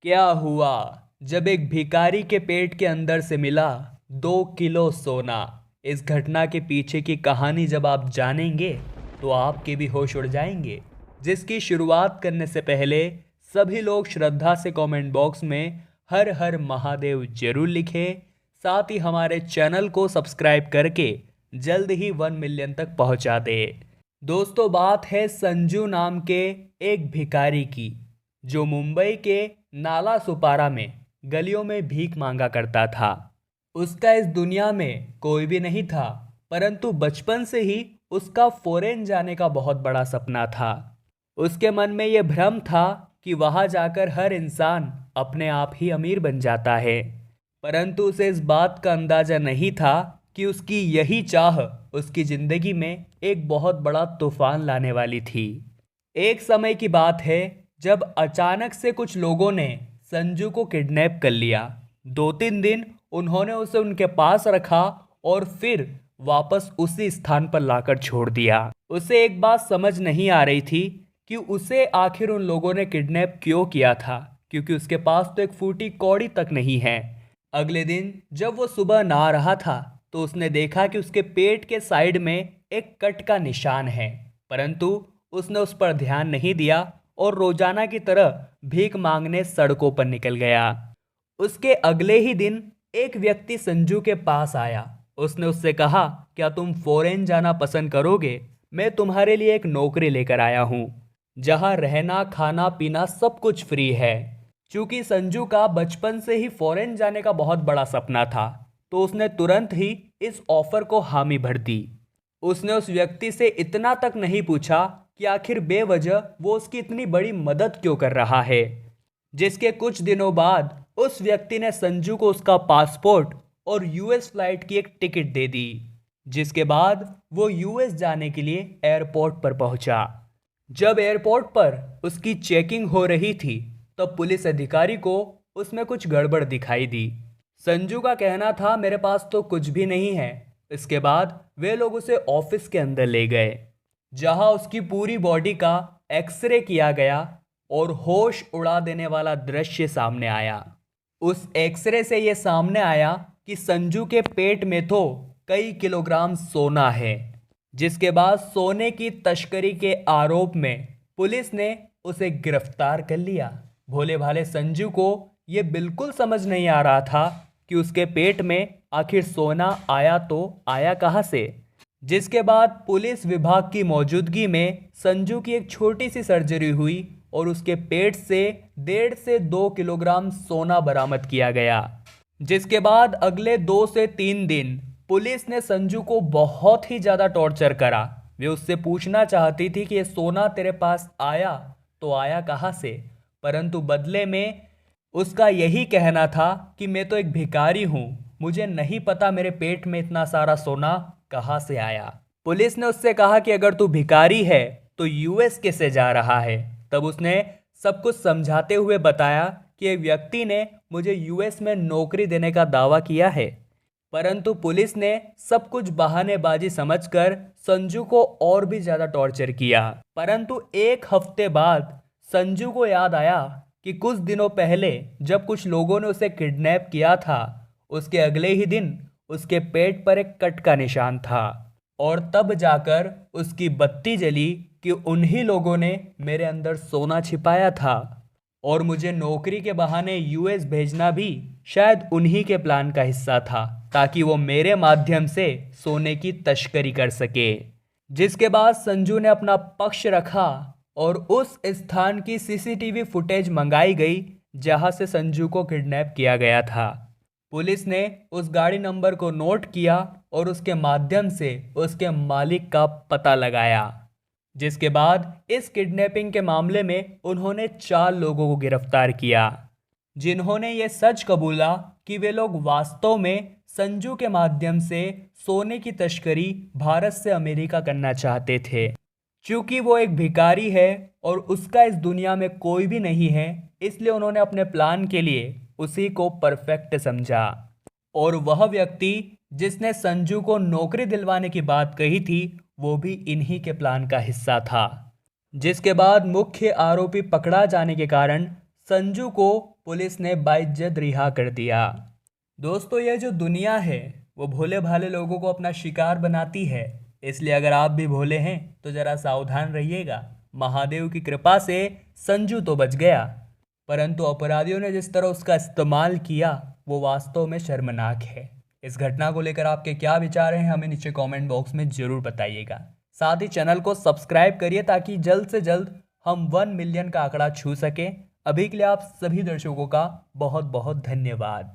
क्या हुआ जब एक भिखारी के पेट के अंदर से मिला 2 किलो सोना। इस घटना के पीछे की कहानी जब आप जानेंगे तो आपके भी होश उड़ जाएंगे। जिसकी शुरुआत करने से पहले सभी लोग श्रद्धा से कमेंट बॉक्स में हर हर महादेव जरूर लिखें। साथ ही हमारे चैनल को सब्सक्राइब करके जल्द ही 1 मिलियन तक पहुंचा दे। दोस्तों, बात है संजू नाम के एक भिखारी की, जो मुंबई के नाला सुपारा में गलियों में भीख मांगा करता था। उसका इस दुनिया में कोई भी नहीं था, परंतु बचपन से ही उसका फॉरेन जाने का बहुत बड़ा सपना था। उसके मन में यह भ्रम था कि वहां जाकर हर इंसान अपने आप ही अमीर बन जाता है, परंतु उसे इस बात का अंदाजा नहीं था कि उसकी यही चाह उसकी जिंदगी में एक बहुत बड़ा तूफान लाने वाली थी। एक समय की बात है जब अचानक से कुछ लोगों ने संजू को किडनैप कर लिया। 2-3 दिन उन्होंने उसे उनके पास रखा और फिर वापस उसी स्थान पर लाकर छोड़ दिया। उसे एक बात समझ नहीं आ रही थी कि उसे आखिर उन लोगों ने किडनैप क्यों किया था, क्योंकि उसके पास तो एक फूटी कौड़ी तक नहीं है। अगले दिन जब वो सुबह नहा रहा था तो उसने देखा कि उसके पेट के साइड में एक कट का निशान है, परंतु उसने उस पर ध्यान नहीं दिया और रोजाना की तरह भीख मांगने सड़कों पर निकल गया। उसके अगले ही दिन एक व्यक्ति संजू के पास आया। उसने उससे कहा, क्या तुम फॉरेन जाना पसंद करोगे? मैं तुम्हारे लिए एक नौकरी लेकर आया हूँ, जहाँ रहना खाना पीना सब कुछ फ्री है। चूंकि संजू का बचपन से ही फॉरेन जाने का बहुत बड़ा सपना था, तो उसने तुरंत ही इस ऑफर को हामी भर दी। उसने उस व्यक्ति से इतना तक नहीं पूछा कि आखिर बेवजह वो उसकी इतनी बड़ी मदद क्यों कर रहा है। जिसके कुछ दिनों बाद उस व्यक्ति ने संजू को उसका पासपोर्ट और यूएस फ्लाइट की एक टिकट दे दी। जिसके बाद वो यूएस जाने के लिए एयरपोर्ट पर पहुंचा। जब एयरपोर्ट पर उसकी चेकिंग हो रही थी तब पुलिस अधिकारी को उसमें कुछ गड़बड़ दिखाई दी। संजू का कहना था, मेरे पास तो कुछ भी नहीं है। इसके बाद वे लोग उसे ऑफिस के अंदर ले गए, जहां उसकी पूरी बॉडी का एक्सरे किया गया और होश उड़ा देने वाला दृश्य सामने आया। उस एक्सरे से यह सामने आया कि संजू के पेट में तो कई किलोग्राम सोना है। जिसके बाद सोने की तस्करी के आरोप में पुलिस ने उसे गिरफ्तार कर लिया। भोले भाले संजू को यह बिल्कुल समझ नहीं आ रहा था कि उसके पेट में आखिर सोना आया तो आया कहाँ से। जिसके बाद पुलिस विभाग की मौजूदगी में संजू की एक छोटी सी सर्जरी हुई और उसके पेट से 1.5 से 2 किलोग्राम सोना बरामद किया गया। जिसके बाद अगले 2 से 3 दिन पुलिस ने संजू को बहुत ही ज़्यादा टॉर्चर करा। वे उससे पूछना चाहती थी कि ये सोना तेरे पास आया तो आया कहाँ से, परंतु बदले में उसका यही कहना था कि मैं तो एक भिखारी हूँ, मुझे नहीं पता मेरे पेट में इतना सारा सोना कहाँ से आया। पुलिस ने उससे कहा कि अगर तू भिखारी है तो यूएस कैसे जा रहा है। तब उसने सब कुछ समझाते हुए बताया कि एक व्यक्ति ने मुझे यूएस में नौकरी देने का दावा किया है, परंतु पुलिस ने सब कुछ बहानेबाजी समझकर संजू को और भी ज्यादा टॉर्चर किया। परंतु एक हफ्ते बाद संजू को याद आया कि कुछ दिनों पहले जब कुछ लोगों ने उसे किडनैप किया था, उसके अगले ही दिन उसके पेट पर एक कट का निशान था। और तब जाकर उसकी बत्ती जली कि उन्हीं लोगों ने मेरे अंदर सोना छिपाया था और मुझे नौकरी के बहाने यूएस भेजना भी शायद उन्हीं के प्लान का हिस्सा था, ताकि वो मेरे माध्यम से सोने की तस्करी कर सके। जिसके बाद संजू ने अपना पक्ष रखा और उस स्थान की सीसीटीवी फुटेज मंगाई गई जहां से संजू को किडनैप किया गया था। पुलिस ने उस गाड़ी नंबर को नोट किया और उसके माध्यम से उसके मालिक का पता लगाया। जिसके बाद इस किडनैपिंग के मामले में उन्होंने 4 लोगों को गिरफ्तार किया, जिन्होंने ये सच कबूला कि वे लोग वास्तव में संजू के माध्यम से सोने की तस्करी भारत से अमेरिका करना चाहते थे। क्योंकि वो एक भिखारी है और उसका इस दुनिया में कोई भी नहीं है, इसलिए उन्होंने अपने प्लान के लिए उसी को परफेक्ट समझा। और वह व्यक्ति जिसने संजू को नौकरी दिलवाने की बात कही थी, वो भी इन्हीं के प्लान का हिस्सा था। जिसके बाद मुख्य आरोपी पकड़ा जाने के कारण संजू को पुलिस ने बाइज्जत रिहा कर दिया। दोस्तों, यह जो दुनिया है वो भोले भाले लोगों को अपना शिकार बनाती है, इसलिए अगर आप भी भोले हैं तो जरा सावधान रहिएगा। महादेव की कृपा से संजू तो बच गया, परंतु अपराधियों ने जिस तरह उसका इस्तेमाल किया वो वास्तव में शर्मनाक है। इस घटना को लेकर आपके क्या विचार हैं, हमें नीचे कमेंट बॉक्स में जरूर बताइएगा। साथ ही चैनल को सब्सक्राइब करिए ताकि जल्द से जल्द हम 1 मिलियन का आंकड़ा छू सकें। अभी के लिए आप सभी दर्शकों का बहुत बहुत धन्यवाद।